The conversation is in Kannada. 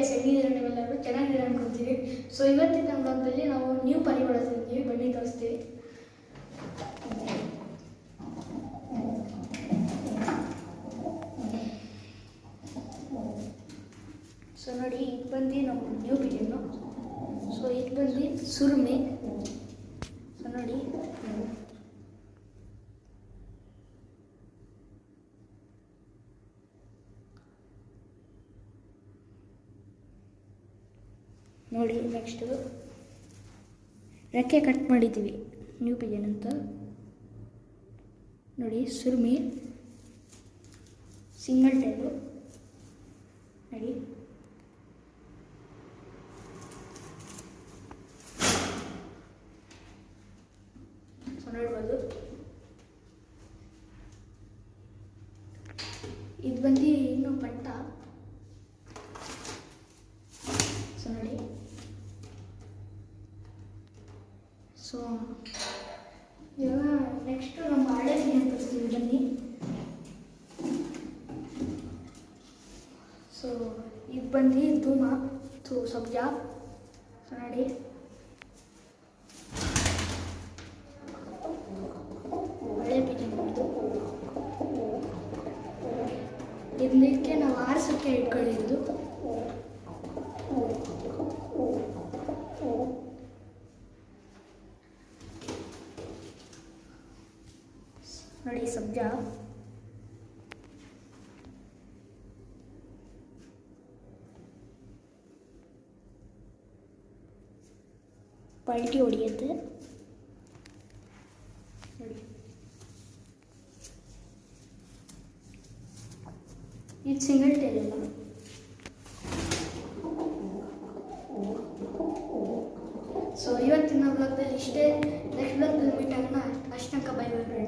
ಗೈಸ್, ಹೆಂಗಿದ್ದೀರ ನೀವೆಲ್ಲರೂ? ಚೆನ್ನಾಗಿದ್ದೀರ ಅನ್ಕೊತೀವಿ. ಸೊ ಇವತ್ತಿನ ಬ್ಲಾಗ್ದಲ್ಲಿ ನಾವು ನ್ಯೂ ಪರಿವಾಳ ತಂದಿದ್ದೀವಿ, ಬನ್ನಿ ತೋರಿಸ್ತೀವಿ. ಸೊ ನೋಡಿ, ಇದು ಬಂದು ನಾವು ನ್ಯೂ ಪಿಜನ್ನು. ಸೊ ಇದು ಬಂದು ಸುರುಮೆ. ಸೊ ನೋಡಿ, ನೋಡಿ ನೆಕ್ಸ್ಟು ರೆಕ್ಕೆ ಕಟ್ ಮಾಡಿದ್ದೀವಿ, ನ್ಯೂ ಪಿಜನ್ ಅಂತ. ನೋಡಿ ಸುರುಮಿ, ಸಿಂಗಲ್ ಟೈಲು ನೋಡಿ. ಸೊ ನೋಡ್ಬೋದು, ಇದು ಬಂದು ಇನ್ನು ಪಟ್ಟ. ಸೊ ನೋಡಿ, ಸೊ ಇವಾಗ ನೆಕ್ಸ್ಟು ನಮ್ಮ ಹಳೆ ಪಿಜನ್ ತೋರಿಸ್ತೀವಿ, ಬನ್ನಿ. ಸೊ ಇದು ಬಂದು ಧೂಮ ಸಬ್ಜಾ. ಸೊ ನೋಡಿ, ಹಳೆ ಪಿಜನ್ ಇದಕ್ಕೆ ನಾವು ಆರಿಸೋಕ್ಕೆ ಇಟ್ಕೊಂಡಿದ್ದು. ನೋಡಿ ಸಬ್ಜಾ. ಪಲ್ಟಿ ಹೊಡಿಯುತ್ತೆ ನೋಡಿ. ಇದು ಸಿಂಗಲ್ ಟೈಲ್ ಅಲ್ಲ. ಸೊ ಇವತ್ತಿನ ಬ್ಲಾಗ್ದಲ್ಲಿ ಇಷ್ಟೇ. ನೆಕ್ಸ್ಟ್ ಬ್ಲಾಗ್ದಲ್ಲಿ ಮೀಟ್ ಆಗೋಣ. ಅಷ್ಟು ತನಕ ಬೈ ಬೈ ಫ್ರೆಂಡ್ಸ್.